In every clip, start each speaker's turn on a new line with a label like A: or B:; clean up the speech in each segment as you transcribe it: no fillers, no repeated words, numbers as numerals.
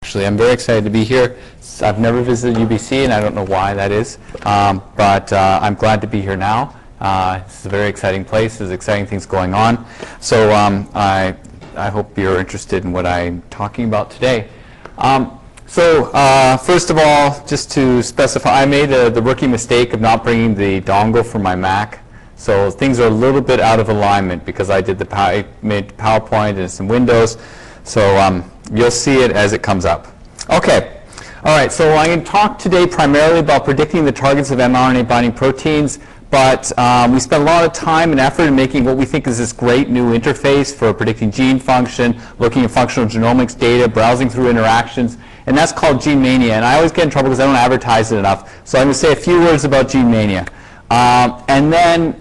A: actually. I'm very excited to be here. I've never visited UBC, and I don't know why that is, but I'm glad to be here now. It's a very exciting place. There's exciting things going on. So I hope you're interested in what I'm talking about today. First of all, just to specify, I made the rookie mistake of not bringing the dongle for my Mac. So things are a little bit out of alignment because I made PowerPoint and some Windows. So you'll see it as it comes up. Okay. All right. So I'm going to talk today primarily about predicting the targets of mRNA-binding proteins. But we spent a lot of time and effort in making what we think is this great new interface for predicting gene function, looking at functional genomics data, browsing through interactions, and that's called Gene Mania. And I always get in trouble because I don't advertise it enough. So I'm going to say a few words about Gene Mania. And then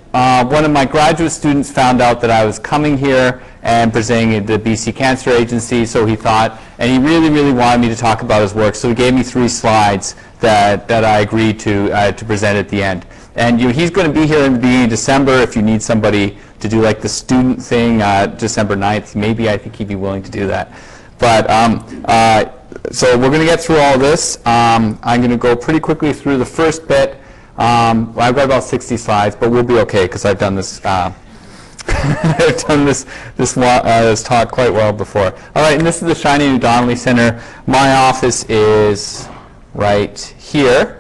A: one of my graduate students found out that I was coming here and presenting at the BC Cancer Agency, so he thought, and he really, really wanted me to talk about his work, so he gave me 3 slides that I agreed to present at the end. And he's going to be here in the beginning of December if you need somebody to do like the student thing December 9th. Maybe I think he'd be willing to do that. But so we're going to get through all this. I'm going to go pretty quickly through the first bit. I've got about 60 slides, but we'll be okay because I've done this. I've done this talk quite well before. All right, and this is the shiny new Donnelly Centre. My office is right here.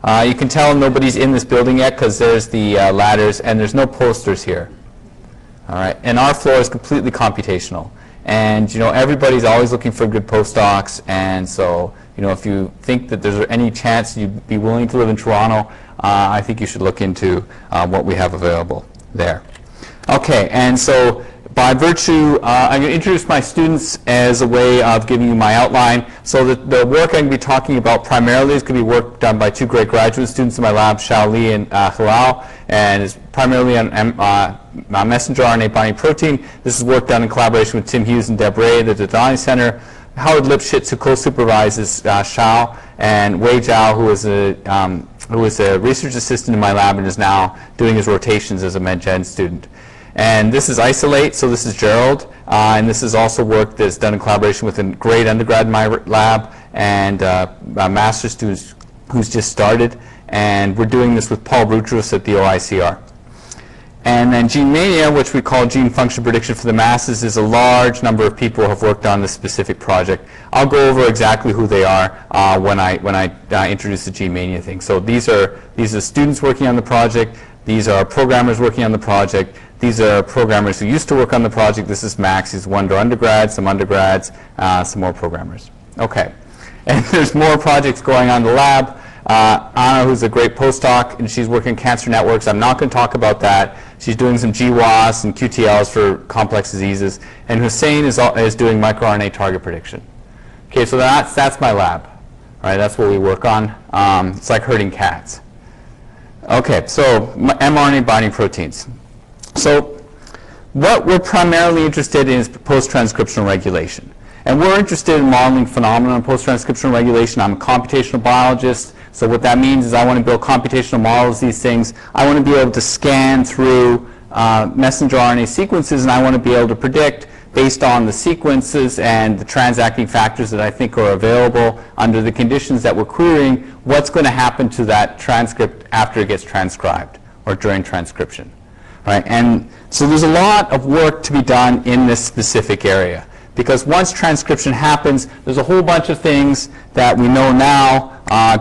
A: You can tell nobody's in this building yet because there's the ladders and there's no posters here. All right, and our floor is completely computational. And everybody's always looking for good postdocs, and so if you think that there's any chance you'd be willing to live in Toronto, I think you should look into what we have available there. Okay, and so by virtue, I'm going to introduce my students as a way of giving you my outline. So the work I'm going to be talking about primarily is going to be work done by 2 great graduate students in my lab, Xiao Li and Hilal, and it's primarily on messenger RNA binding protein. This is work done in collaboration with Tim Hughes and Deb Ray at the Donnelly Centre. Howard Lipschitz, who co-supervises Xiao, and Wei Zhao, who is a research assistant in my lab and is now doing his rotations as a Med Gen student. And this is Isolate, so this is Gerald, and this is also work that's done in collaboration with a great undergrad in my lab and a master's student who's just started, and we're doing this with Paul Boutros at the OICR. And then Gene Mania, which we call gene function prediction for the masses, is a large number of people who have worked on this specific project. I'll go over exactly who they are when I introduce the Gene Mania thing. So these are students working on the project. These are programmers working on the project. These are programmers who used to work on the project. This is Max. He's one undergrad, some undergrads, some more programmers. Okay. And there's more projects going on in the lab. Anna, who's a great postdoc, and she's working in cancer networks. I'm not going to talk about that. She's doing some GWAS and QTLs for complex diseases. And Hussein is doing microRNA target prediction. Okay, so that's my lab. All right, that's what we work on. It's like herding cats. Okay, so mRNA-binding proteins. So what we're primarily interested in is post-transcriptional regulation. And we're interested in modeling phenomena in post-transcriptional regulation. I'm a computational biologist. So what that means is I want to build computational models of these things. I want to be able to scan through messenger RNA sequences, and I want to be able to predict based on the sequences and the transacting factors that I think are available under the conditions that we're querying, what's going to happen to that transcript after it gets transcribed or during transcription. Right? And so there's a lot of work to be done in this specific area. Because once transcription happens, there's a whole bunch of things that we know now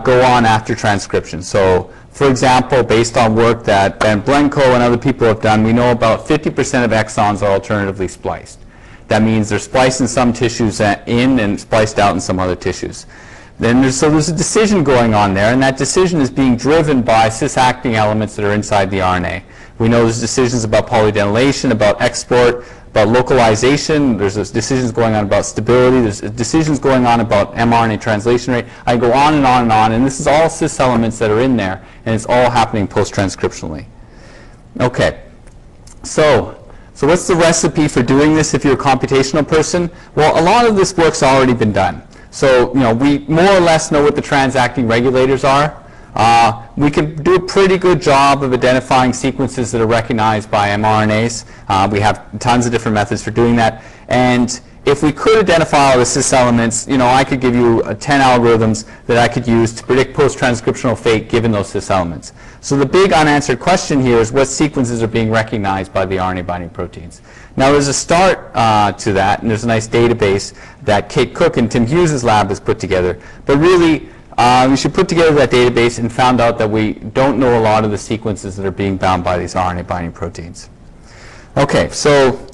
A: go on after transcription. So, for example, based on work that Ben Blenko and other people have done, we know about 50% of exons are alternatively spliced. That means they're spliced in some tissues in and spliced out in some other tissues. So there's a decision going on there, and that decision is being driven by cis-acting elements that are inside the RNA. We know there's decisions about polyadenylation, about export, about localization. There's decisions going on about stability. There's decisions going on about mRNA translation rate. I go on and on and on, and this is all cis elements that are in there, and it's all happening post-transcriptionally. Okay, so what's the recipe for doing this if you're a computational person? Well, a lot of this work's already been done. So we more or less know what the transacting regulators are. We can do a pretty good job of identifying sequences that are recognized by mRNAs. We have tons of different methods for doing that. And if we could identify all the cis elements, I could give you 10 algorithms that I could use to predict post-transcriptional fate given those cis elements. So the big unanswered question here is what sequences are being recognized by the RNA-binding proteins. Now there's a start to that, and there's a nice database that Kate Cook and Tim Hughes' lab has put together. But really, we should put together that database and found out that we don't know a lot of the sequences that are being bound by these RNA-binding proteins. Okay, so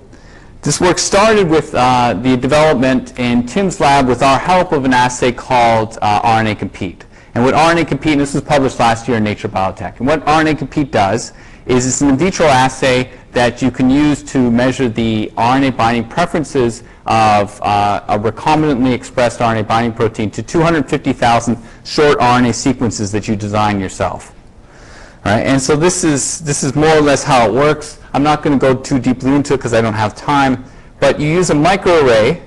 A: this work started with the development in Tim's lab with our help of an assay called RNA Compete. And what RNA Compete, and this was published last year in Nature Biotech, and what RNA Compete does is it's an in vitro assay that you can use to measure the RNA binding preferences of a recombinantly expressed RNA binding protein to 250,000 short RNA sequences that you design yourself. All right, and so this is more or less how it works. I'm not going to go too deeply into it because I don't have time, but you use a microarray,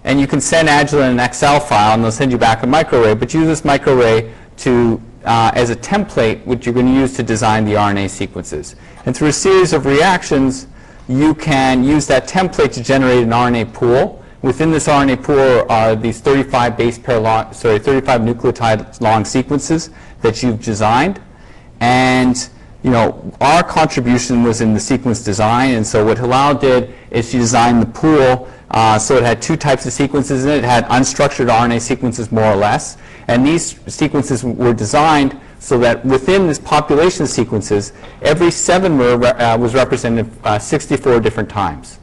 A: and you can send Agilent an Excel file, and they'll send you back a microarray, but use this microarray to as a template which you're going to use to design the RNA sequences. And through a series of reactions, you can use that template to generate an RNA pool. Within this RNA pool are these 35 nucleotide long sequences that you've designed. And our contribution was in the sequence design, and so what Hilal did is she designed the pool so it had two types of sequences in it. It had unstructured RNA sequences, more or less, and these sequences were designed so that within this population of sequences, every 7-mer was represented 64 different times.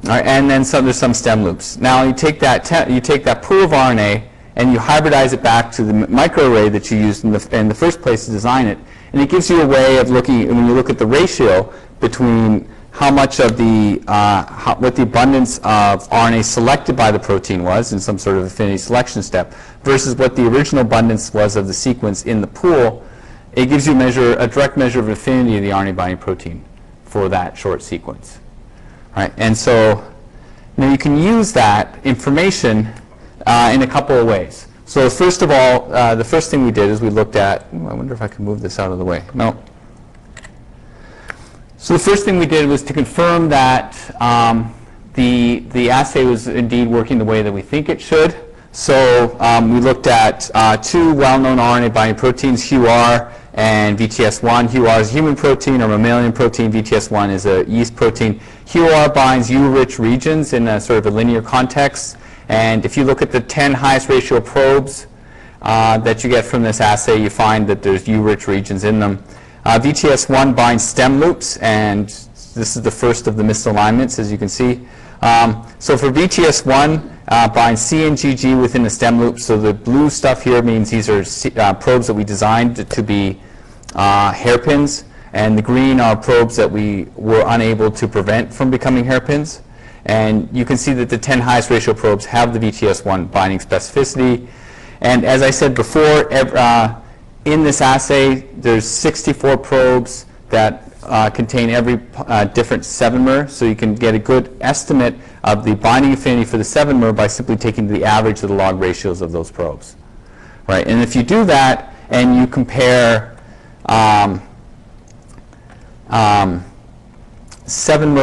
A: All right, and then there's some stem loops. Now you take that pool of RNA and you hybridize it back to the microarray that you used in the first place to design it, and it gives you a way of looking, when you look at the ratio between how much of what the abundance of RNA selected by the protein was in some sort of affinity selection step versus what the original abundance was of the sequence in the pool. It gives you a direct measure of affinity of the RNA binding protein for that short sequence. All right, and so you can use that information in a couple of ways. So first of all, the first thing we did is we looked at, I wonder if I can move this out of the way. No. So the first thing we did was to confirm that the assay was indeed working the way that we think it should. So we looked at two well-known RNA-binding proteins, HUR and VTS1. HUR is a human protein or mammalian protein. VTS1 is a yeast protein. HUR binds U-rich regions in a sort of a linear context. And if you look at the 10 highest ratio probes that you get from this assay, you find that there's U-rich regions in them. VTS1 binds stem loops, and this is the first of the misalignments, as you can see. So for VTS1, binds C and GG within the stem loop. So the blue stuff here means these are probes that we designed to be hairpins, and the green are probes that we were unable to prevent from becoming hairpins. And you can see that the 10 highest ratio probes have the VTS1 binding specificity. And as I said before, in this assay, there's 64 probes that contain every different 7-mer, so you can get a good estimate of the binding affinity for the 7-mer by simply taking the average of the log ratios of those probes. Right? And if you do that and you compare 7-mer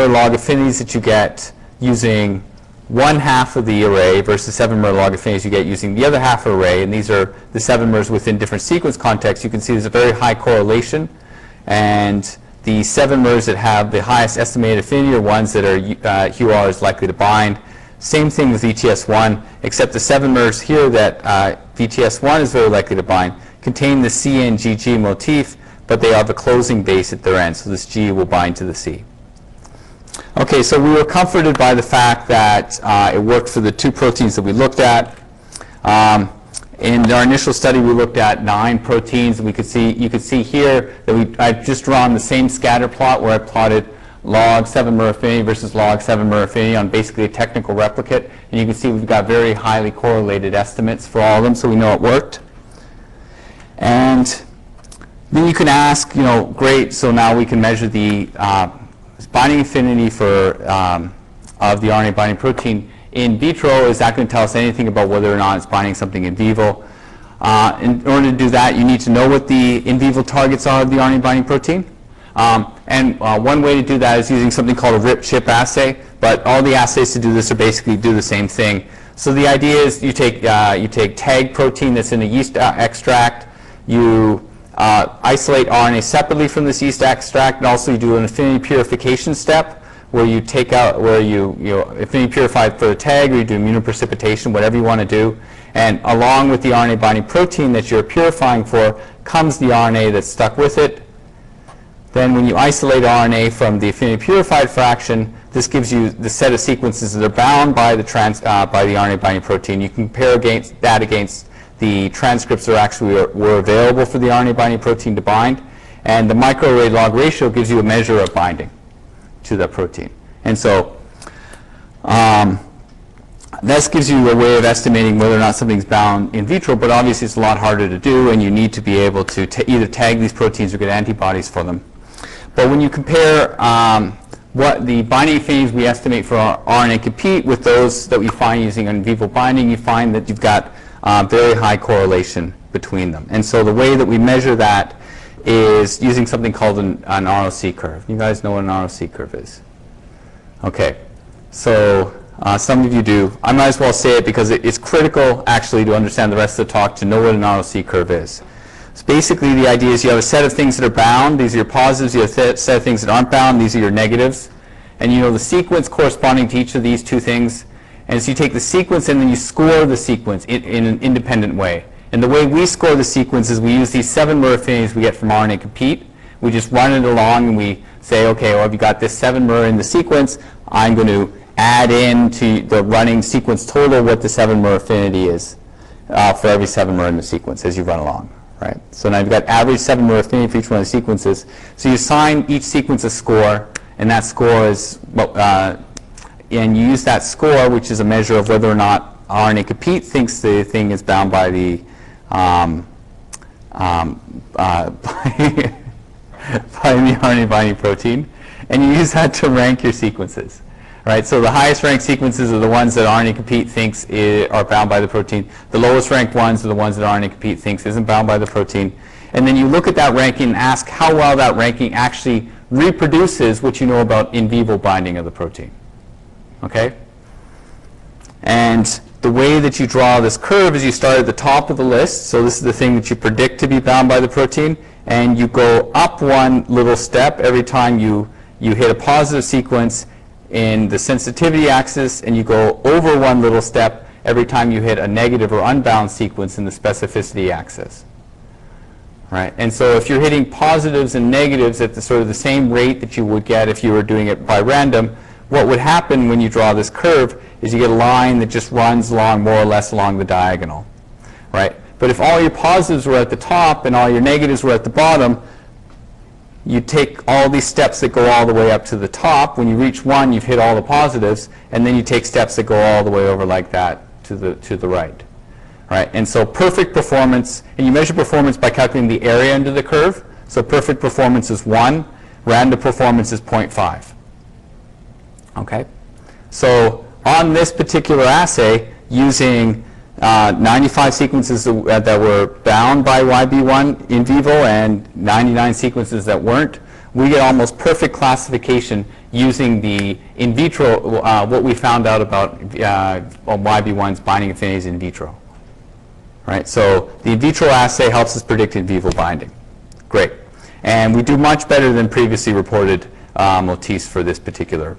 A: log affinities that you get using one half of the array versus 7-mer log affinities you get using the other half of the array, and these are the 7-mers within different sequence contexts, you can see there's a very high correlation, and the 7-mers that have the highest estimated affinity are ones that are HUR is likely to bind. Same thing with VTS1, except the 7-mers here that VTS1 is very likely to bind contain the C and GG motif, but they have a closing base at their end, so this G will bind to the C. Okay, so we were comforted by the fact that it worked for the two proteins that we looked at. In our initial study, we looked at 9 proteins, and you could see here that I've just drawn the same scatter plot where I plotted log 7-mer affinity versus log 7-mer affinity on basically a technical replicate, and you can see we've got very highly correlated estimates for all of them, so we know it worked. And then you can ask, great, so now we can measure the binding affinity for of the RNA binding protein in vitro. Is that going to tell us anything about whether or not it's binding something in vivo? In order to do that, you need to know what the in vivo targets are of the RNA binding protein. One way to do that is using something called a rip-chip assay, but all the assays to do this are basically do the same thing. So the idea is you take tag protein that's in a yeast extract, you isolate RNA separately from this yeast extract, and also you do an affinity purification step where you take out, where you affinity purify for the tag, or you do immunoprecipitation, whatever you want to do. And along with the RNA binding protein that you're purifying for comes the RNA that's stuck with it. Then when you isolate RNA from the affinity purified fraction, this gives you the set of sequences that are bound by the RNA binding protein. You compare that against the transcripts that actually were available for the RNA binding protein to bind. And the microarray log ratio gives you a measure of binding to that protein. And so this gives you a way of estimating whether or not something's bound in vitro, but obviously it's a lot harder to do, and you need to be able to either tag these proteins or get antibodies for them. But when you compare what the binding affinities we estimate for our RNA Compete with those that we find using in vivo binding, you find that you've got very high correlation between them. And so the way that we measure that is using something called an ROC curve. You guys know what an ROC curve is? Okay. So some of you do. I might as well say it because it's critical actually to understand the rest of the talk to know what an ROC curve is. So basically the idea is you have a set of things that are bound. These are your positives. You have a set of things that aren't bound. These are your negatives. And you know the sequence corresponding to each of these two things. And so you take the sequence and then you score the sequence in an independent way. And the way we score the sequence is we use these 7 mer affinities we get from RNA Compete. We just run it along and we say, okay, well, if you got this 7 mer in the sequence, I'm going to add in to the running sequence total what the 7 mer affinity is for every 7 mer in the sequence as you run along. Right? So now you've got average 7 mer affinity for each one of the sequences. So you assign each sequence a score, and that score is, and you use that score, which is a measure of whether or not RNA Compete thinks the thing is bound by the by the RNA binding protein, and you use that to rank your sequences. Right? So the highest ranked sequences are the ones that RNA Compete thinks are bound by the protein. The lowest ranked ones are the ones that RNA Compete thinks isn't bound by the protein. And then you look at that ranking and ask how well that ranking actually reproduces what you know about in vivo binding of the protein. Okay? And the way that you draw this curve is you start at the top of the list. So this is the thing that you predict to be bound by the protein. And you go up one little step every time you hit a positive sequence in the sensitivity axis, and you go over one little step every time you hit a negative or unbound sequence in the specificity axis. Right? And so if you're hitting positives and negatives at the sort of the same rate that you would get if you were doing it by random, what would happen when you draw this curve is you get a line that just runs along more or less along the diagonal. Right? But if all your positives were at the top and all your negatives were at the bottom, you take all these steps that go all the way up to the top. When you reach one, you've hit all the positives, and then you take steps that go all the way over like that to the right. Right? And so perfect performance, and you measure performance by calculating the area under the curve. So perfect performance is 1, random performance is 0.5. Okay? So on this particular assay, using 95 sequences that were bound by YB1 in vivo and 99 sequences that weren't, we get almost perfect classification using the in vitro, what we found out about YB1's binding affinities in vitro. Right? So the in vitro assay helps us predict in vivo binding. Great. And we do much better than previously reported motifs for this particular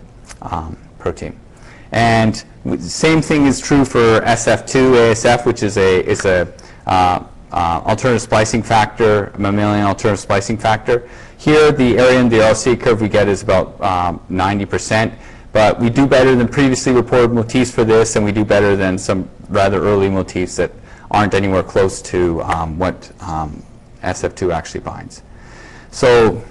A: protein. And same thing is true for SF2 ASF, which is a alternative splicing factor, mammalian alternative splicing factor. Here, the area in the ROC curve we get is about 90%, but we do better than previously reported motifs for this, and we do better than some rather early motifs that aren't anywhere close to what SF2 actually binds. So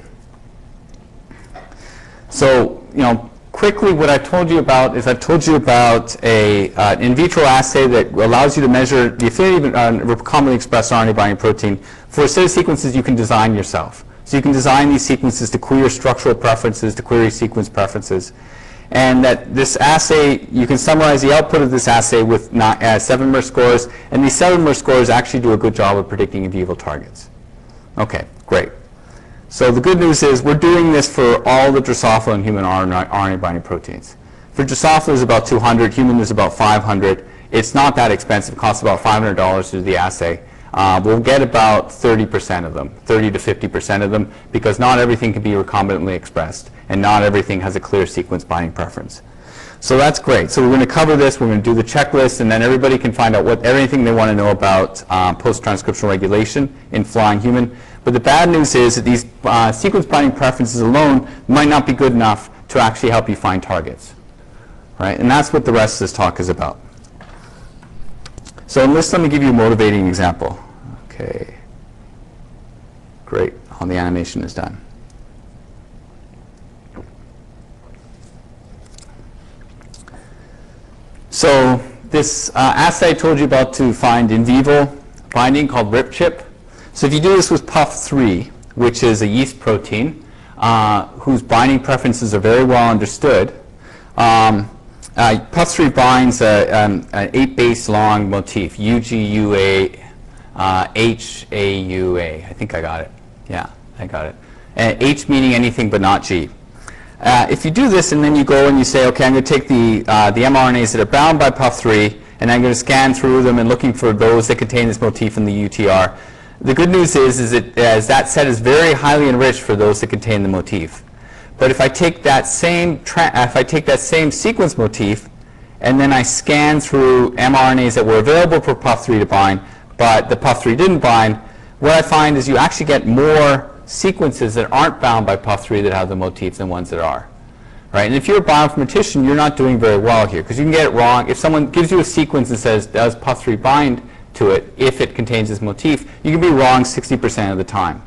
A: you know, quickly, what I've told you about is I've told you about an in vitro assay that allows you to measure the affinity of commonly expressed RNA binding protein for a set of sequences you can design yourself. So you can design these sequences to query structural preferences, to query sequence preferences. And that this assay, you can summarize the output of this assay with 7 mer scores, and these 7 mer scores actually do a good job of predicting in vivo targets. Okay, great. So the good news is we're doing this for all the Drosophila and human RNA binding proteins. For Drosophila, there's about 200. Human, there's about 500. It's not that expensive. It costs about $500 to do the assay. We'll get about 30% of them, 30 to 50% of them, because not everything can be recombinantly expressed, and not everything has a clear sequence binding preference. So that's great. So we're going to cover this. We're going to do the checklist, and then everybody can find out everything they want to know about post-transcriptional regulation in flying human. But the bad news is that these sequence binding preferences alone might not be good enough to actually help you find targets. Right? And that's what the rest of this talk is about. So let me give you a motivating example. Okay. Great. All the animation is done. So this assay I told you about to find in vivo binding called RipChip. So if you do this with PUF3, which is a yeast protein whose binding preferences are very well understood, PUF3 binds an 8-base long motif, UGUA, HAUA. I think I got it. Yeah, I got it. H meaning anything but not G. If you do this and then you go and you say, okay, I'm going to take the mRNAs that are bound by PUF3 and I'm going to scan through them and looking for those that contain this motif in the UTR. The good news is that set is very highly enriched for those that contain the motif. But if I take that same sequence motif and then I scan through mRNAs that were available for PUF3 to bind, but the PUF3 didn't bind, what I find is you actually get more sequences that aren't bound by PUF3 that have the motif than ones that are. Right? And if you're a bioinformatician, you're not doing very well here because you can get it wrong. If someone gives you a sequence and says, does PUF3 bind to it if it contains this motif, you can be wrong 60% of the time.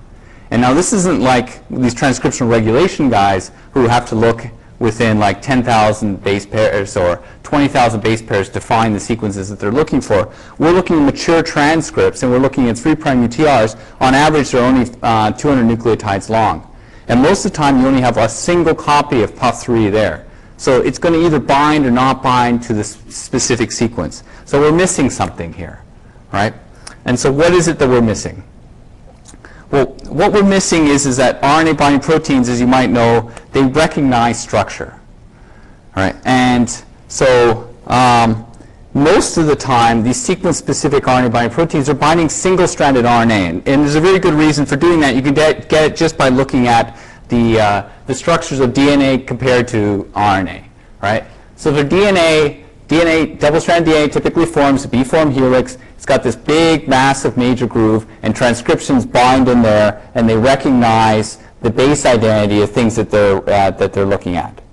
A: And now this isn't like these transcriptional regulation guys who have to look within like 10,000 base pairs or 20,000 base pairs to find the sequences that they're looking for. We're looking at mature transcripts and we're looking at 3' UTRs. On average, they're only 200 nucleotides long. And most of the time, you only have a single copy of PUF3 there. So it's going to either bind or not bind to this specific sequence. So we're missing something here, right? And so what is it that we're missing? Well, what we're missing is that RNA binding proteins, as you might know, they recognize structure. All right? And so most of the time, these sequence-specific RNA binding proteins are binding single-stranded RNA. And there's a very good reason for doing that. You can get it just by looking at the structures of DNA compared to RNA. Right? So for DNA, double-stranded DNA typically forms a B-form helix. It's got this big, massive major groove, and transcriptions bind in there, and they recognize the base identity of things that they're looking at.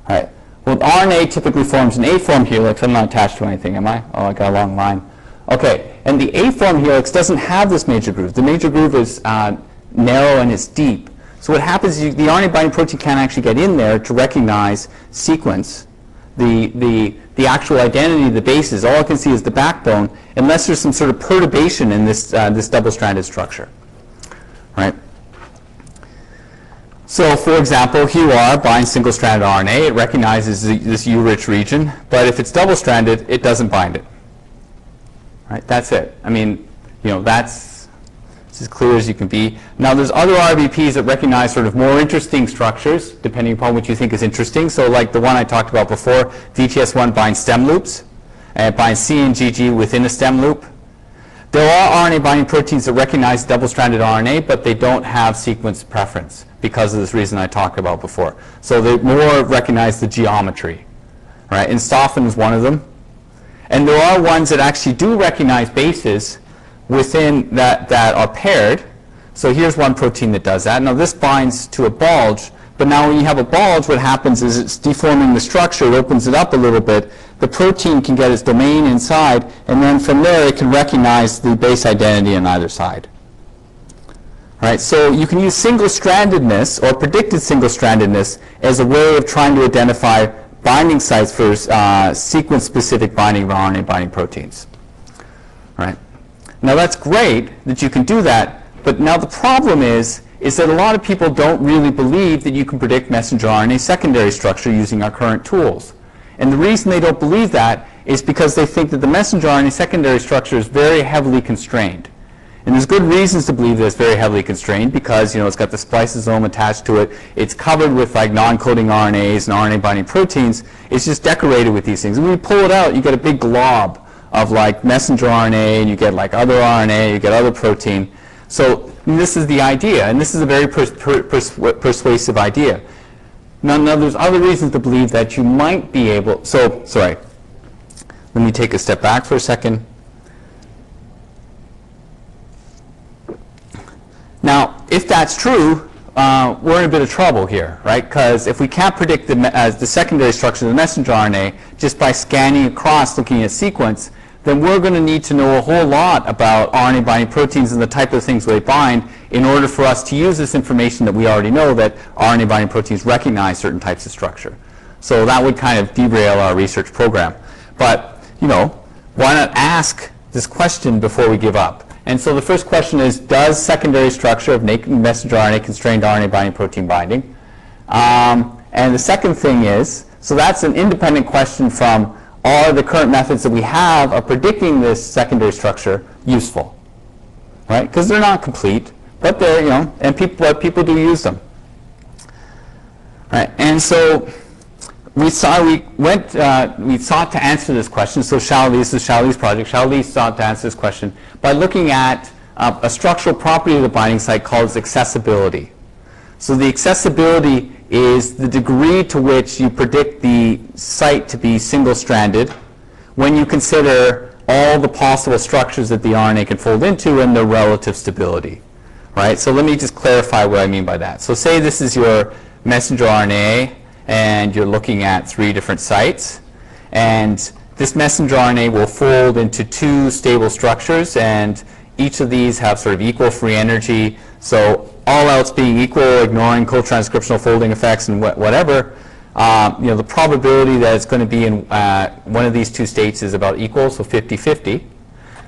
A: All right. Well, RNA typically forms an A-form helix. I'm not attached to anything, am I? Oh, I got a long line. Okay. And the A-form helix doesn't have this major groove. The major groove is narrow and it's deep. So what happens is the RNA binding protein can't actually get in there to recognize sequence. The actual identity of the bases, all I can see is the backbone, unless there's some sort of perturbation in this double-stranded structure. Right? So, for example, here you are, bind single-stranded RNA. It recognizes this U-rich region, but if it's double-stranded, it doesn't bind it. Right? That's it. I mean, you know, that's as clear as you can be. Now, there's other RBPs that recognize sort of more interesting structures, depending upon what you think is interesting. So, like the one I talked about before, VTS1 binds stem loops, and it binds C and GG within a stem loop. There are RNA binding proteins that recognize double-stranded RNA, but they don't have sequence preference because of this reason I talked about before. So they more recognize the geometry, right? And Stophin is one of them. And there are ones that actually do recognize bases within that are paired. So here's one protein that does that. Now this binds to a bulge, but now when you have a bulge, what happens is it's deforming the structure, it opens it up a little bit. The protein can get its domain inside, and then from there it can recognize the base identity on either side. All right, so you can use single-strandedness or predicted single-strandedness as a way of trying to identify binding sites for sequence-specific binding of RNA binding proteins. All right. Now that's great that you can do that, but now the problem is that a lot of people don't really believe that you can predict messenger RNA secondary structure using our current tools. And the reason they don't believe that is because they think that the messenger RNA secondary structure is very heavily constrained. And there's good reasons to believe that it's very heavily constrained because, it's got the spliceosome attached to it. It's covered with like non-coding RNAs and RNA-binding proteins. It's just decorated with these things. And when you pull it out, you get a big glob of like messenger RNA, and you get like other RNA, you get other protein. So this is the idea, and this is a very persuasive idea. Now, there's other reasons to believe that you might be able, sorry, let me take a step back for a second. Now, if that's true, we're in a bit of trouble here, right? Because if we can't predict the secondary structure of the messenger RNA just by scanning across looking at sequence, then we're going to need to know a whole lot about RNA-binding proteins and the type of things they bind in order for us to use this information that we already know that RNA-binding proteins recognize certain types of structure. So that would kind of derail our research program. But, why not ask this question before we give up? And so the first question is, does secondary structure of naked messenger RNA constrain RNA-binding protein binding? And the second thing is, so that's an independent question from, are the current methods that we have of predicting this secondary structure useful? Right? Because they're not complete, but they're, and people do use them. Right? And so we sought to answer this question. So this is Xiaoli's project. Xiaoli sought to answer this question by looking at a structural property of the binding site called accessibility. So the accessibility is the degree to which you predict the site to be single-stranded when you consider all the possible structures that the RNA can fold into and their relative stability. Right? So let me just clarify what I mean by that. So say this is your messenger RNA, and you're looking at 3 different sites. And this messenger RNA will fold into 2 stable structures, and each of these have sort of equal free energy. So all else being equal, ignoring post-transcriptional folding effects and whatever, the probability that it's going to be in one of these 2 states is about equal, so 50-50.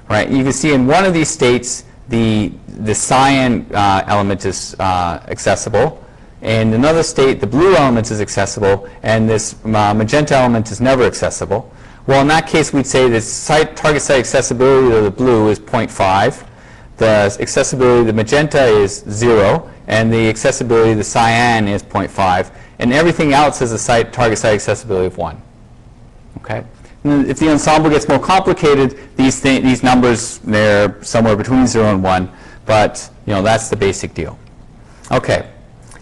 A: Right? You can see in one of these states, the cyan element is accessible. In another state, the blue element is accessible, and this magenta element is never accessible. Well, in that case, we'd say the target site accessibility of the blue is 0.5. The accessibility of the magenta is 0, and the accessibility of the cyan is 0.5. And everything else has a target site accessibility of 1. Okay? And if the ensemble gets more complicated, these numbers, they're somewhere between 0 and 1. But that's the basic deal. Okay.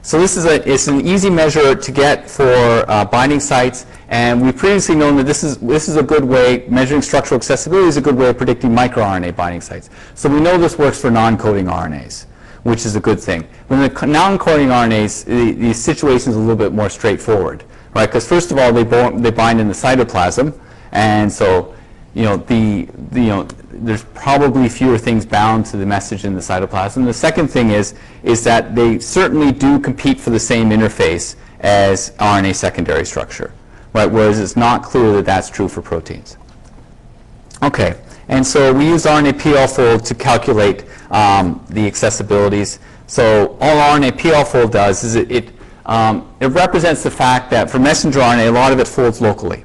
A: So it's an easy measure to get for binding sites, and we've previously known that this is a good way, measuring structural accessibility is a good way of predicting microRNA binding sites. So we know this works for non-coding RNAs, which is a good thing. When the non-coding RNAs, the situation is a little bit more straightforward, right? Because first of all, they bind in the cytoplasm, and so there's probably fewer things bound to the message in the cytoplasm. The second thing is that they certainly do compete for the same interface as RNA secondary structure, right? Whereas it's not clear that that's true for proteins. Okay, and so we use RNA-PL-fold to calculate the accessibilities. So all RNA-PL-fold does is it represents the fact that for messenger RNA, a lot of it folds locally.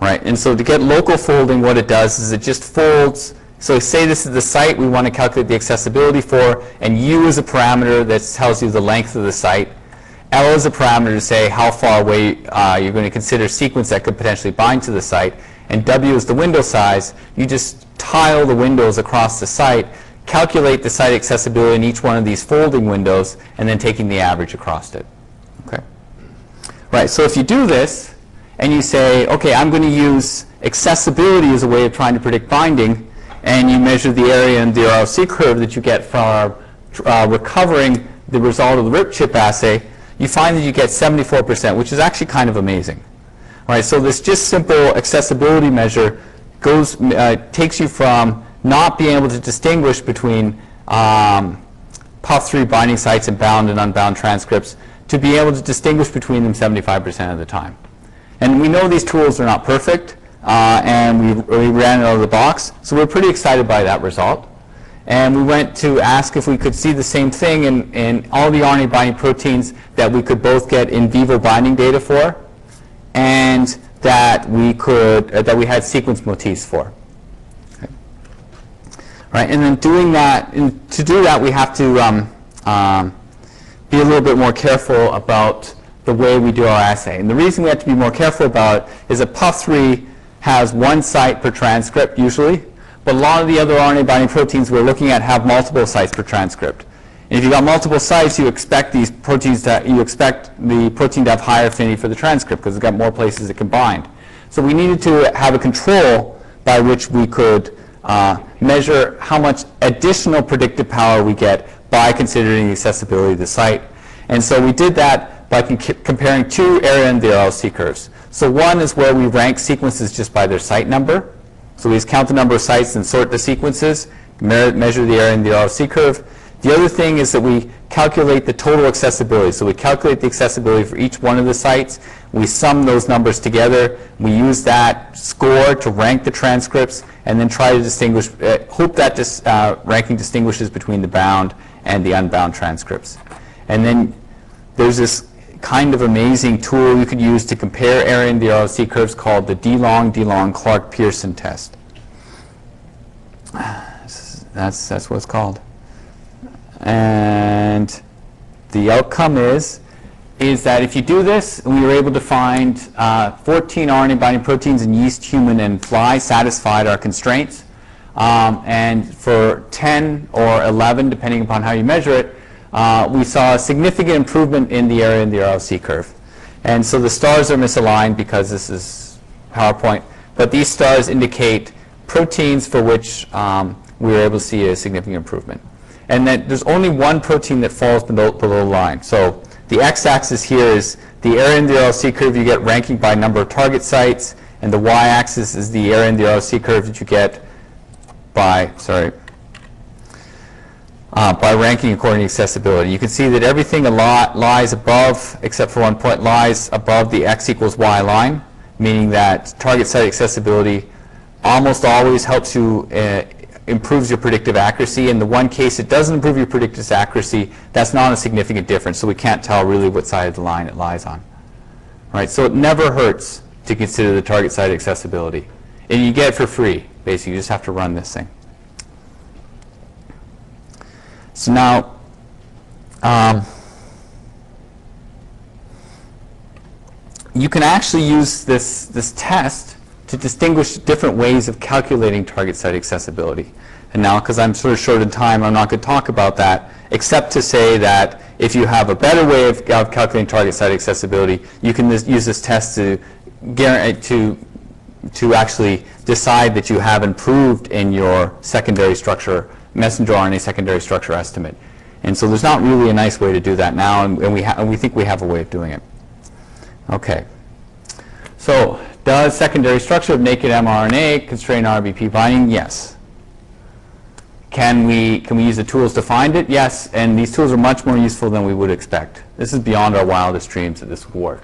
A: Right, and so to get local folding, what it does is it just folds. So say this is the site we want to calculate the accessibility for, and U is a parameter that tells you the length of the site. L is a parameter to say how far away you're going to consider sequence that could potentially bind to the site. And W is the window size. You just tile the windows across the site, calculate the site accessibility in each one of these folding windows, and then taking the average across it. Okay. Right, so if you do this, and you say, okay, I'm going to use accessibility as a way of trying to predict binding, and you measure the area and the ROC curve that you get from recovering the result of the RIP chip assay, you find that you get 74%, which is actually kind of amazing. Right, so this just simple accessibility measure takes you from not being able to distinguish between PUF3 binding sites and bound and unbound transcripts to be able to distinguish between them 75% of the time. And we know these tools are not perfect, and we ran it out of the box, so we're pretty excited by that result. And we went to ask if we could see the same thing in all the RNA binding proteins that we could both get in vivo binding data for, and that we had sequence motifs for. Okay. Right? And then doing that, to do that, we have to be a little bit more careful about the way we do our assay. And the reason we have to be more careful about it is that PUF3 has one site per transcript usually, but a lot of the other RNA binding proteins we're looking at have multiple sites per transcript. And if you've got multiple sites, you expect these proteins to, you expect the protein to have higher affinity for the transcript because it's got more places it can bind. So we needed to have a control by which we could measure how much additional predictive power we get by considering the accessibility of the site. And so we did that by comparing two area under the RLC curves. So one is where we rank sequences just by their site number. So we just count the number of sites and sort the sequences, measure the area under the RLC curve. The other thing is that we calculate the total accessibility. So we calculate the accessibility for each one of the sites. We sum those numbers together. We use that score to rank the transcripts and then try to distinguish, hope that ranking distinguishes between the bound and the unbound transcripts. And then there's this kind of amazing tool you could use to compare area in the RLC curves called the DeLong-Clark-Pearson test. That's what it's called. And the outcome is that if you do this, we were able to find 14 RNA binding proteins in yeast, human, and fly satisfied our constraints. And for 10 or 11, depending upon how you measure it, we saw a significant improvement in the area in the RLC curve. And so the stars are misaligned because this is PowerPoint, but these stars indicate proteins for which we were able to see a significant improvement. And that there's only one protein that falls below the line. So the x-axis here is the area in the RLC curve you get ranking by number of target sites, and the y-axis is the area in the RLC curve that you get by ranking according to accessibility. You can see that everything lies above, except for one point, lies above the x equals y line, meaning that target site accessibility almost always helps you, improves your predictive accuracy. In the one case it doesn't improve your predictive accuracy, that's not a significant difference, so we can't tell really what side of the line it lies on. Right? So it never hurts to consider the target site accessibility. And you get it for free, basically. You just have to run this thing. So now, you can actually use this test to distinguish different ways of calculating target site accessibility. And now, because I'm sort of short in time, I'm not going to talk about that, except to say that if you have a better way of calculating target site accessibility, you can use this test to actually decide that you have improved in your secondary structure, messenger RNA secondary structure estimate. And so there's not really a nice way to do that now, and we think we have a way of doing it. Okay. So, does secondary structure of naked mRNA constrain RBP binding? Yes. Can we use the tools to find it? Yes, and these tools are much more useful than we would expect. This is beyond our wildest dreams that this would work.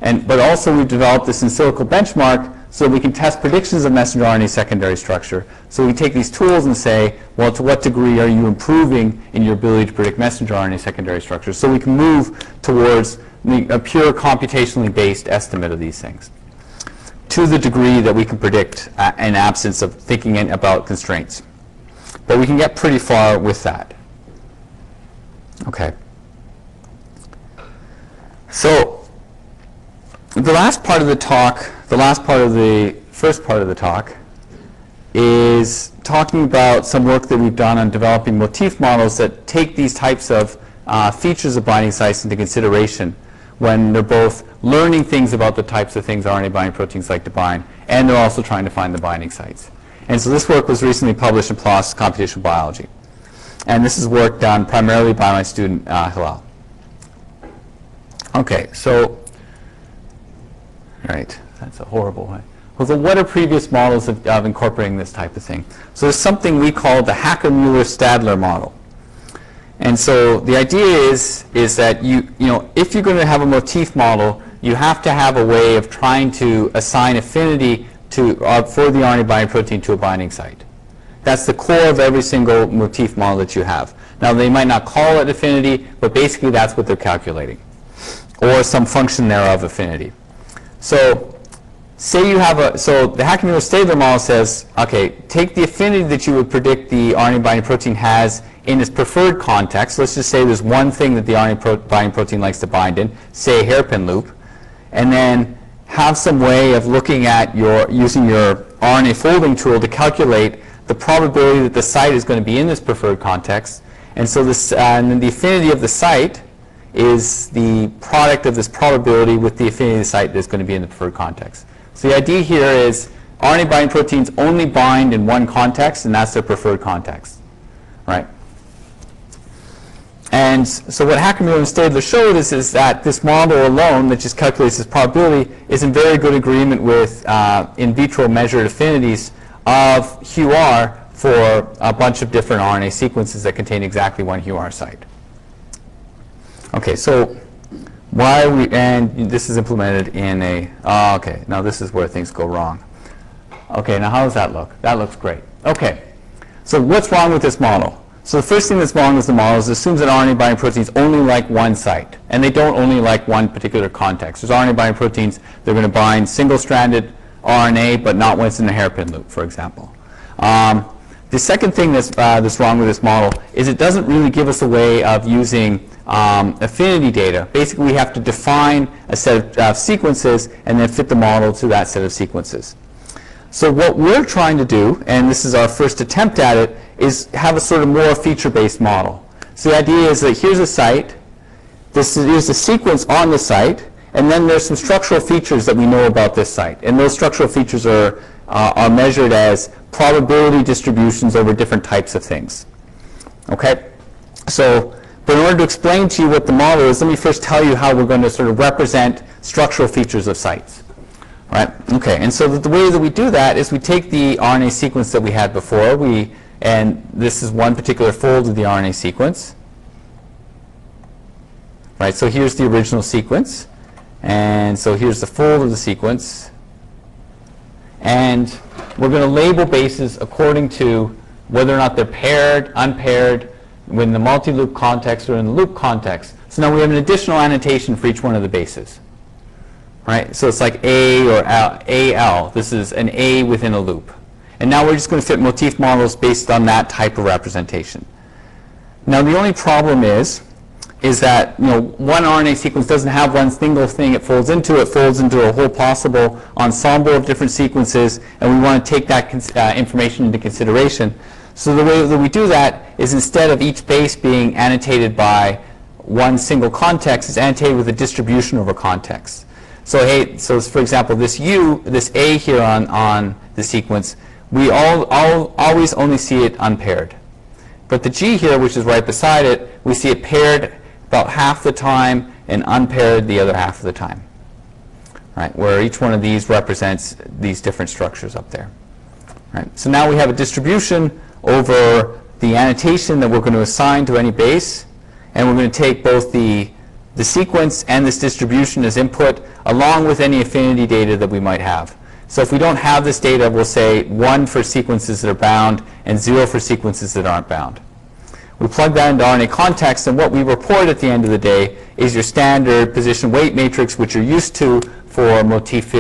A: But also we've developed this in silico benchmark so we can test predictions of messenger RNA secondary structure. So we take these tools and say, well, to what degree are you improving in your ability to predict messenger RNA secondary structure? So we can move towards a pure computationally based estimate of these things to the degree that we can predict in absence of thinking about constraints. But we can get pretty far with that. Okay. So the last part of the talk, the first part of the talk, is talking about some work that we've done on developing motif models that take these types of features of binding sites into consideration when they're both learning things about the types of things RNA binding proteins like to bind, and they're also trying to find the binding sites. And so this work was recently published in PLOS Computational Biology. And this is work done primarily by my student, Hilal. Okay, so, right, that's a horrible way. Well, so what are previous models of incorporating this type of thing? So there's something we call the Hacker-Muller Stadler model. And so the idea is that if you're going to have a motif model, you have to have a way of trying to assign affinity for the RNA binding protein to a binding site. That's the core of every single motif model that you have. Now, they might not call it affinity, but basically that's what they're calculating, or some function thereof affinity. So say you have a, so the Muller Stadler model says, okay, take the affinity that you would predict the RNA binding protein has in its preferred context. Let's just say there's one thing that the RNA binding protein likes to bind in, say a hairpin loop, and then have some way of looking at using your RNA folding tool to calculate the probability that the site is going to be in this preferred context. And so this, and then the affinity of the site is the product of this probability with the affinity of the site that's going to be in the preferred context. So the idea here is RNA binding proteins only bind in one context, and that's their preferred context, right? And so what Muller and Stadler showed is that this model alone that just calculates this probability is in very good agreement with in vitro measured affinities of HUR for a bunch of different RNA sequences that contain exactly one HUR site. Okay, so why are we, and this is implemented in a, oh, okay, now this is where things go wrong. Okay, now how does that look? That looks great. Okay, so what's wrong with this model? So the first thing that's wrong with the model is it assumes that RNA binding proteins only like one site, and they don't only like one particular context. There's RNA binding proteins that are going to bind single-stranded RNA, but not when it's in a hairpin loop, for example. The second thing that's wrong with this model is it doesn't really give us a way of using affinity data. Basically, we have to define a set of sequences and then fit the model to that set of sequences. So what we're trying to do, and this is our first attempt at it, is have a sort of more feature-based model. So the idea is that here's a site, here's a sequence on the site, and then there's some structural features that we know about this site. And those structural features are measured as probability distributions over different types of things. Okay? So, but in order to explain to you what the model is, let me first tell you how we're going to sort of represent structural features of sites. Right? Okay, and so the way that we do that is we take the RNA sequence that we had before, and this is one particular fold of the RNA sequence. Right, so here's the original sequence, and so here's the fold of the sequence, and we're going to label bases according to whether or not they're paired, unpaired, in the multi-loop context or in the loop context. So now we have an additional annotation for each one of the bases. Right? So it's like A or AL. This is an A within a loop. And now we're just going to fit Motif models based on that type of representation. Now the only problem is that one RNA sequence doesn't have one single thing it folds into. It folds into a whole possible ensemble of different sequences, and we want to take that information into consideration. So the way that we do that is instead of each base being annotated by one single context, it's annotated with a distribution over context. So hey, so for example, this A here on the sequence, we always only see it unpaired. But the G here, which is right beside it, we see it paired about half the time and unpaired the other half of the time. Right, where each one of these represents these different structures up there. Right, so now we have a distribution over the annotation that we're going to assign to any base, and we're going to take both the sequence and this distribution as input, along with any affinity data that we might have. So if we don't have this data, we'll say 1 for sequences that are bound and 0 for sequences that aren't bound. We plug that into RNA context, and what we report at the end of the day is your standard position weight matrix, which you're used to for Motif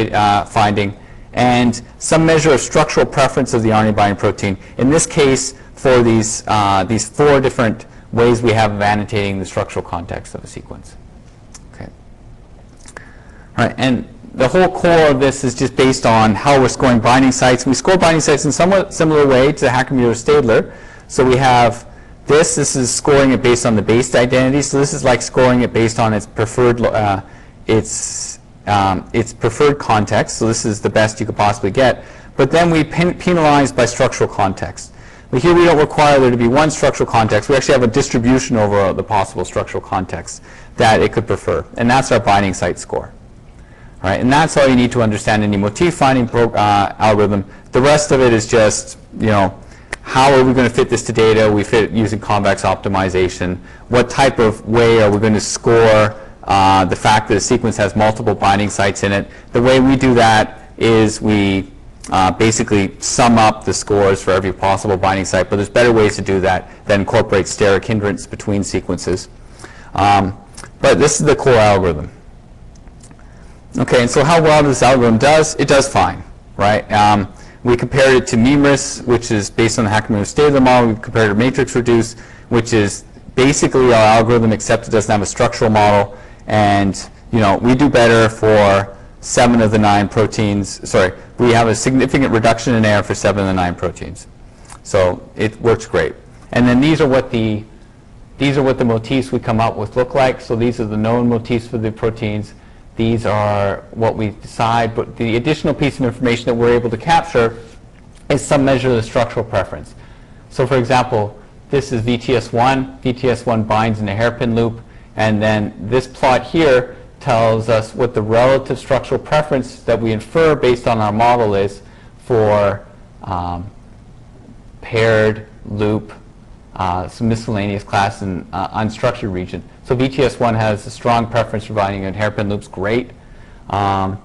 A: finding, and some measure of structural preference of the RNA binding protein. In this case, for these 4 different ways we have of annotating the structural context of a sequence. Okay. All right, and the whole core of this is just based on how we're scoring binding sites. We score binding sites in a somewhat similar way to the Muller Stadler. So we have this is scoring it based on the base identity. So this is like scoring it based on its preferred preferred context. So this is the best you could possibly get. But then we penalize by structural context. But here we don't require there to be one structural context. We actually have a distribution over the possible structural contexts that it could prefer. And that's our binding site score. All right, and that's all you need to understand any Motif finding algorithm. The rest of it is just, how are we going to fit this to data? We fit it using convex optimization. What type of way are we going to score the fact that a sequence has multiple binding sites in it? The way we do that is we basically sum up the scores for every possible binding site, but there's better ways to do that that incorporate steric hindrance between sequences. But this is the core algorithm. Okay, and so how well this algorithm does? It does fine, right? We compared it to mRNA, which is based on the Muller Stadler model. We compared it to matrix reduce, which is basically our algorithm, except it doesn't have a structural model. And we do better for 7 of the 9 proteins. Sorry, we have a significant reduction in error for 7 of the 9 proteins. So it works great. And then these are what the motifs we come up with look like. So these are the known motifs for the proteins. These are what we decide, but the additional piece of information that we're able to capture is some measure of the structural preference. So for example, this is VTS1. VTS1 binds in a hairpin loop, and then this plot here tells us what the relative structural preference that we infer based on our model is for paired loop, some miscellaneous class and unstructured region. So VTS1 has a strong preference for binding in hairpin loops, great. Other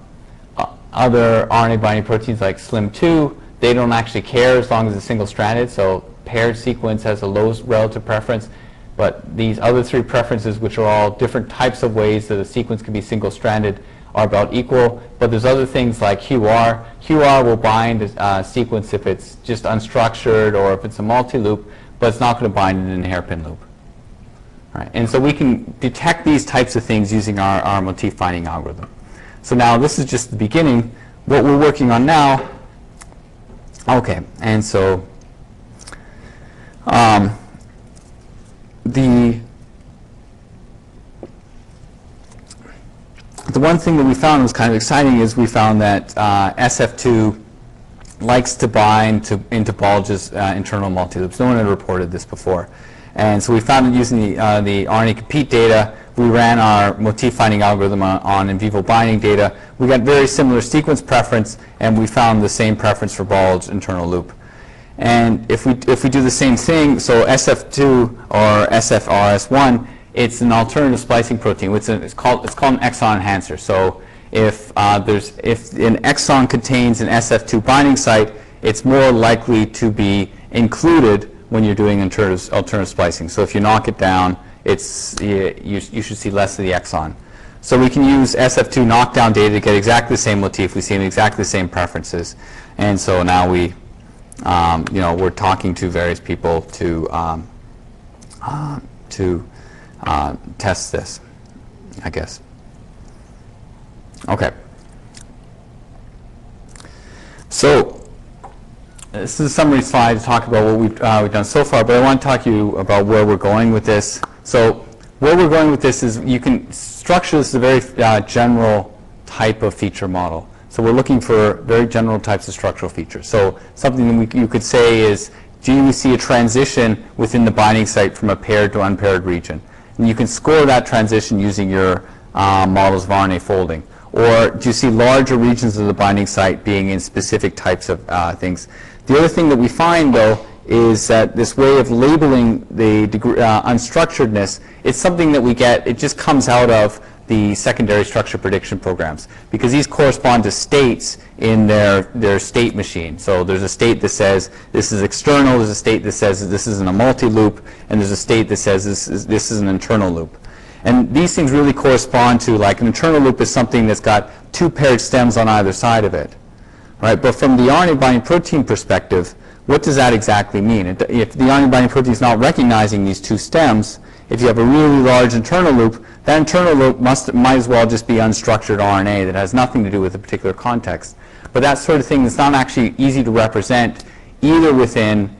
A: RNA binding proteins like SLIM2, they don't actually care as long as it's single-stranded, so paired sequence has a low relative preference. But these other 3 preferences, which are all different types of ways that a sequence can be single-stranded, are about equal. But there's other things like QR. QR will bind a sequence if it's just unstructured or if it's a multi-loop, but it's not going to bind it in a hairpin loop. Right. And so we can detect these types of things using our motif finding algorithm. So now this is just the beginning. What we're working on now, okay, and so the one thing that we found was kind of exciting is we found that SF2 likes to bind into Bolge's internal multiloops. No one had reported this before. And so we found it using the RNA Compete data. We ran our motif finding algorithm on in vivo binding data. We got very similar sequence preference, and we found the same preference for Bolge's internal loop. And if we do the same thing, so SF2 or SFRS1, it's an alternative splicing protein. It's called an exon enhancer. So if an exon contains an SF2 binding site, it's more likely to be included when you're doing alternative splicing. So if you knock it down, you should see less of the exon. So we can use SF2 knockdown data to get exactly the same motif. We see exactly the same preferences. And so now we're talking to various people to test this, I guess. Okay. So this is a summary slide to talk about what we've done so far, but I want to talk to you about where we're going with this. So where we're going with this is you can structure this as a very general type of feature model. So we're looking for very general types of structural features. So something that you could say is, do you see a transition within the binding site from a paired to unpaired region? And you can score that transition using your models of RNA folding. Or do you see larger regions of the binding site being in specific types of things? The other thing that we find, though, is that this way of labeling the unstructuredness, it's something that we get, it just comes out of the secondary structure prediction programs, because these correspond to states in their state machine. So there's a state that says this is external, there's a state that says this isn't a multi-loop, and there's a state that says this is an internal loop. And these things really correspond to, like, an internal loop is something that's got 2 paired stems on either side of it. Right? But from the RNA binding protein perspective, what does that exactly mean? If the RNA binding protein is not recognizing these 2 stems, if you have a really large internal loop, that internal loop might as well just be unstructured RNA that has nothing to do with a particular context. But that sort of thing is not actually easy to represent either within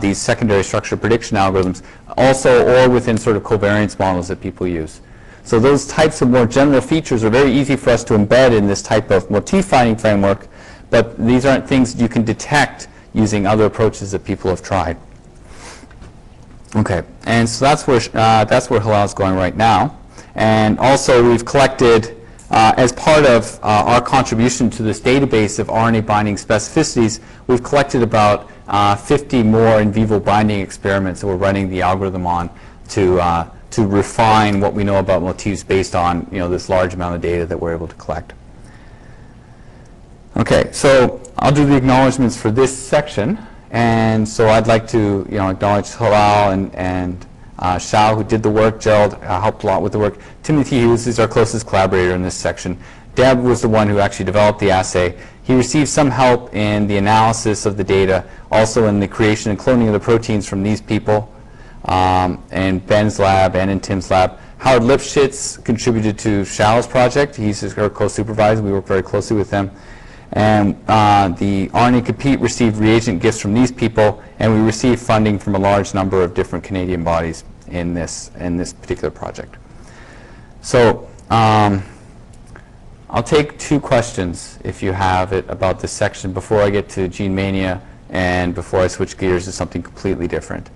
A: these secondary structure prediction algorithms, also or within sort of covariance models that people use. So those types of more general features are very easy for us to embed in this type of motif finding framework, but these aren't things you can detect using other approaches that people have tried. Okay, and so that's where Halal is going right now. And also we've collected, as part of our contribution to this database of RNA binding specificities, we've collected about 50 more in vivo binding experiments that we're running the algorithm on to refine what we know about motifs based on this large amount of data that we're able to collect. Okay, so I'll do the acknowledgements for this section, and so I'd like to acknowledge Halal and Shao, who did the work. Gerald helped a lot with the work. Timothy Hughes is our closest collaborator in this section. Deb was the one who actually developed the assay. He received some help in the analysis of the data, also in the creation and cloning of the proteins from these people, in Ben's lab and in Tim's lab. Howard Lipschitz contributed to Shallow's project. He's her co-supervisor. We work very closely with them. And the RNA Compete received reagent gifts from these people, and we received funding from a large number of different Canadian bodies in this particular project. So I'll take 2 questions, if you have it, about this section before I get to gene mania and before I switch gears to something completely different.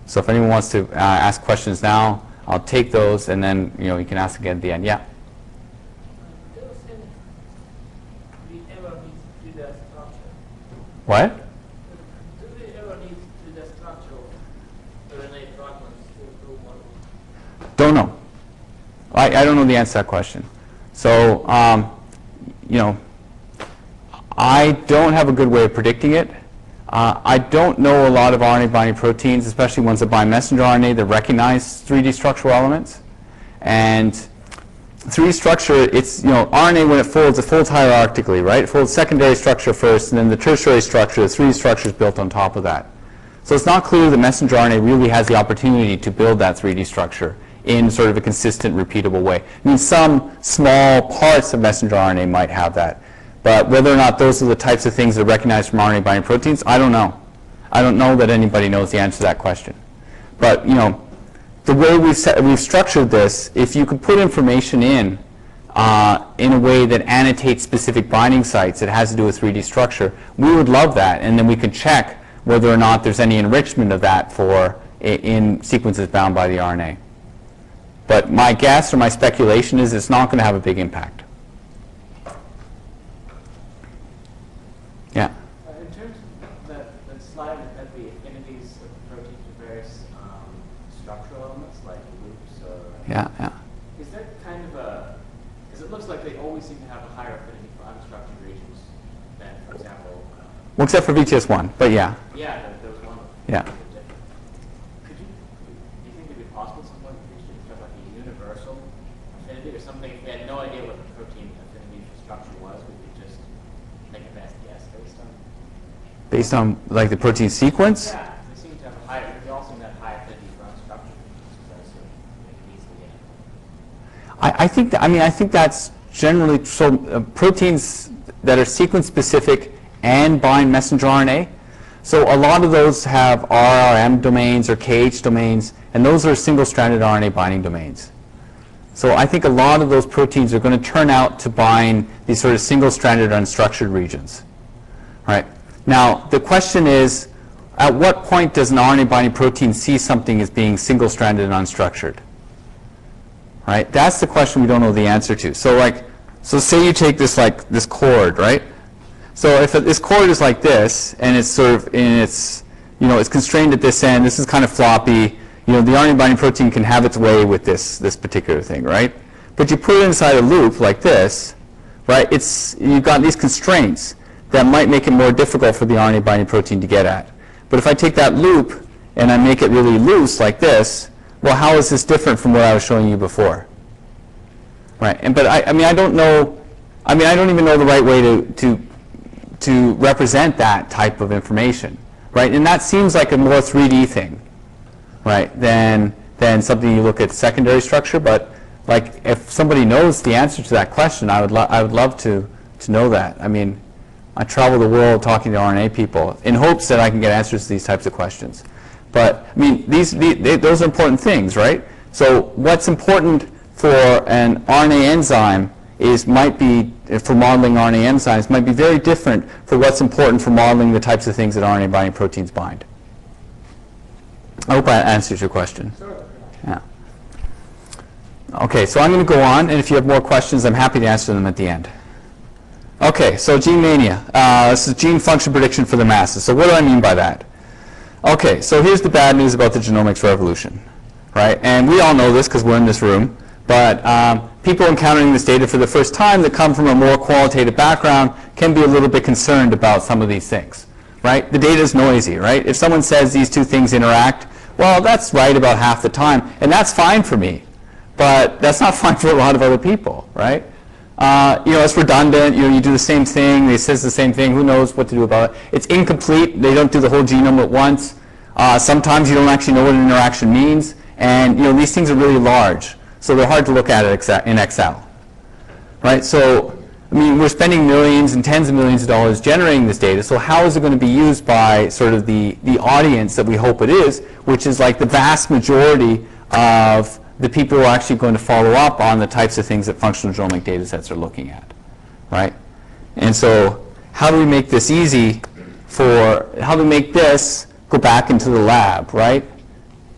A: So if anyone wants to ask questions now, I'll take those, and then you can ask again at the end. Yeah? What?
B: Do we ever need to do the structure of RNA fragments to do models?
A: Don't know. I don't know the answer to that question. So, I don't have a good way of predicting it. I don't know a lot of RNA-binding proteins, especially ones that bind messenger RNA that recognize 3D structural elements. And 3D structure, it's, RNA when it folds hierarchically, right? It folds secondary structure first, and then the tertiary structure, the 3D structure is built on top of that. So it's not clear that messenger RNA really has the opportunity to build that 3D structure in sort of a consistent, repeatable way. I mean, some small parts of messenger RNA might have that. But whether or not those are the types of things that are recognized from RNA-binding proteins, I don't know. I don't know that anybody knows the answer to that question. But, the way we've structured this, if you could put information in a way that annotates specific binding sites that has to do with 3D structure, we would love that. And then we could check whether or not there's any enrichment of that in sequences bound by the RNA. But my guess or my speculation is it's not going to have a big impact. Yeah?
C: In terms of that slide that had the affinities of the protein to various structural elements like loops or...
A: Yeah.
C: Is that kind of a... Because it looks like they always seem to have a higher affinity for unstructured regions than, for example...
A: Well, except for VTS1, but yeah.
C: Yeah, there was one.
A: Yeah.
C: Do you think it would be possible at some point in the future to have like a universal affinity or something? If we had no idea what the protein affinity for structure was, we could just make a best guess based on...
A: Based on, like, the protein sequence?
C: Yeah, they seem to have a higher... They all seem to have high affinity for unstructured regions, so that's make it easily in.
A: I think that's generally so. Proteins that are sequence specific and bind messenger RNA. So a lot of those have RRM domains or KH domains, and those are single-stranded RNA binding domains. So I think a lot of those proteins are going to turn out to bind these sort of single-stranded unstructured regions. Right? Now the question is, at what point does an RNA binding protein see something as being single-stranded and unstructured? Right? That's the question we don't know the answer to. So say you take this this cord, right? So if this cord is like this, and it's sort of it's constrained at this end, this is kind of floppy. The RNA binding protein can have its way with this particular thing, right? But you put it inside a loop like this, right? You've got these constraints that might make it more difficult for the RNA binding protein to get at. But if I take that loop and I make it really loose like this, well, how is this different from what I was showing you before? Right? But I don't know. I don't even know the right way to represent that type of information, right? And that seems like a more 3D thing, right, than something you look at secondary structure. But like, if somebody knows the answer to that question, I would love to know that. I travel the world talking to RNA people in hopes that I can get answers to these types of questions. But those are important things, right? So what's important for an RNA enzyme might be for modeling RNA enzymes might be very different for what's important for modeling the types of things that RNA binding proteins bind. I hope that answers your question.
C: Sure.
A: Yeah. Okay, so I'm going to go on, and if you have more questions, I'm happy to answer them at the end. Okay, so gene mania. This is gene function prediction for the masses. So what do I mean by that? Okay, so here's the bad news about the genomics revolution, right? And we all know this because we're in this room. But people encountering this data for the first time that come from a more qualitative background can be a little bit concerned about some of these things, right? The data is noisy, right? If someone says these two things interact, well, that's right about half the time, and that's fine for me. But that's not fine for a lot of other people, right? It's redundant. You do the same thing. It says the same thing. Who knows what to do about it? It's incomplete. They don't do the whole genome at once. Sometimes you don't actually know what an interaction means. And these things are really large, so they're hard to look at it in Excel, right? So, I mean, we're spending millions and tens of millions of dollars generating this data. So how is it going to be used by sort of the audience that we hope it is, which is like the vast majority of the people who are actually going to follow up on the types of things that functional genomic data sets are looking at, right? And so how do we make this easy how do we make this go back into the lab, right?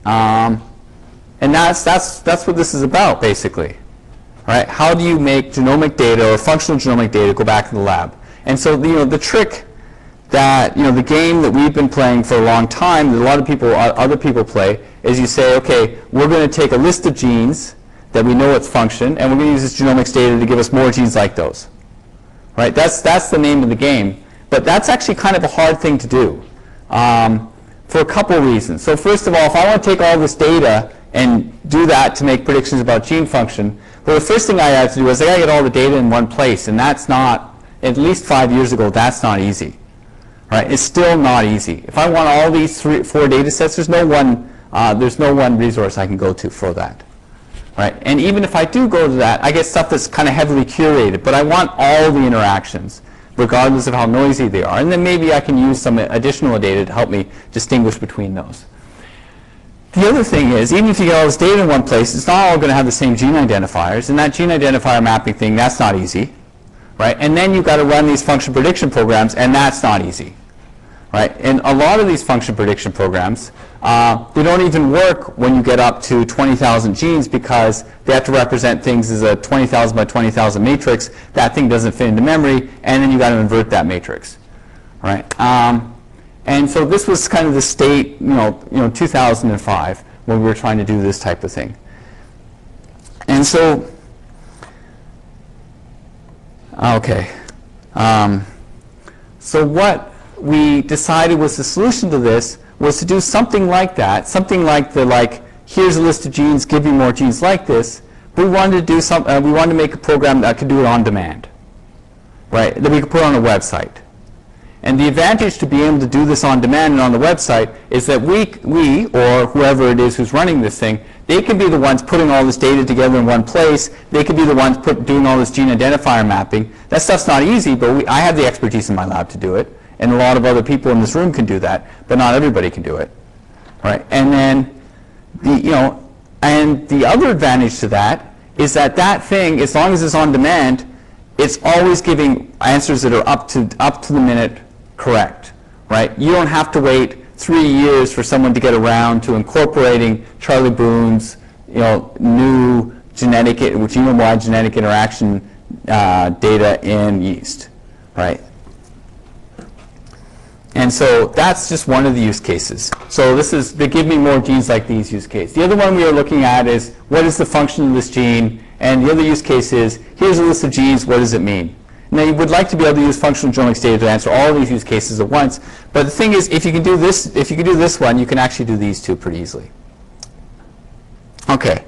A: And that's what this is about, basically. Right? How do you make genomic data or functional genomic data go back to the lab? And so the trick that the game that we've been playing for a long time, that a lot of people, other people play, is you say, okay, we're going to take a list of genes that we know its function, and we're going to use this genomics data to give us more genes like those. Right? That's the name of the game. But that's actually kind of a hard thing to do for a couple of reasons. So first of all, if I want to take all this data and do that to make predictions about gene function, well, the first thing I have to do is I got to get all the data in one place, and that's not, at least 5 years ago, that's not easy. Right? It's still not easy. If I want all these 4 data sets, there's no one resource I can go to for that. Right? And even if I do go to that, I get stuff that's kind of heavily curated, but I want all the interactions, regardless of how noisy they are. And then maybe I can use some additional data to help me distinguish between those. The other thing is, even if you get all this data in one place, it's not all going to have the same gene identifiers. And that gene identifier mapping thing, that's not easy. Right? And then you've got to run these function prediction programs, and that's not easy. Right? And a lot of these function prediction programs, they don't even work when you get up to 20,000 genes because they have to represent things as a 20,000 by 20,000 matrix. That thing doesn't fit into memory, and then you've got to invert that matrix. Right? And so this was kind of the state, 2005, when we were trying to do this type of thing. And so, okay. So what we decided was the solution to this was to do something like that, something like here's a list of genes, give me more genes like this. But we wanted to do we wanted to make a program that could do it on demand, right? That we could put on a website. And the advantage to being able to do this on demand and on the website is that we or whoever it is who's running this thing, they can be the ones putting all this data together in one place. They can be the ones doing all this gene identifier mapping. That stuff's not easy, but I have the expertise in my lab to do it. And a lot of other people in this room can do that, but not everybody can do it. Right? And then the other advantage to that is that thing, as long as it's on demand, it's always giving answers that are up to the minute correct, right? You don't have to wait 3 years for someone to get around to incorporating Charlie Boone's, new genome-wide genetic interaction data in yeast, right? And so that's just one of the use cases. So they give me more genes like these use case. The other one we are looking at is what is the function of this gene, and the other use case is here's a list of genes, what does it mean? Now, you would like to be able to use functional genomics data to answer all of these use cases at once, but the thing is, if you can do this one, you can actually do these two pretty easily. Okay,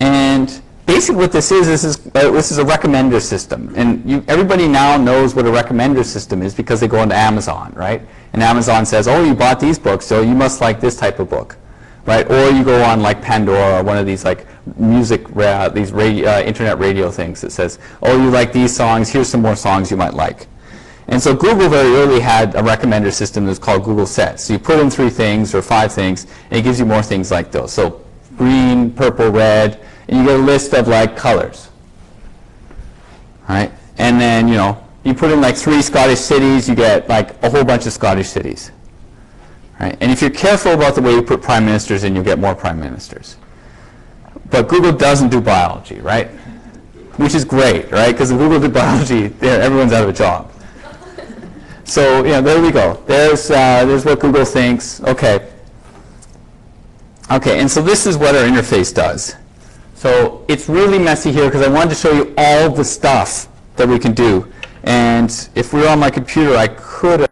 A: and basically what this is a recommender system, and everybody now knows what a recommender system is because they go into Amazon, right? And Amazon says, oh, you bought these books, so you must like this type of book, right? Or you go on like Pandora or one of these like internet radio things that says, oh, you like these songs, here's some more songs you might like. And so Google very early had a recommender system that's called Google Sets. So you put in 3 things or 5 things, and it gives you more things like those. So green, purple, red, and you get a list of like colors. Right? And then, you put in like 3 Scottish cities, you get like a whole bunch of Scottish cities. Right? And if you're careful about the way you put prime ministers in, you'll get more prime ministers. But Google doesn't do biology, right? Which is great, right? Because if Google did biology, everyone's out of a job. So, there we go. There's what Google thinks. Okay. Okay, and so this is what our interface does. So it's really messy here because I wanted to show you all the stuff that we can do. And if we were on my computer, I could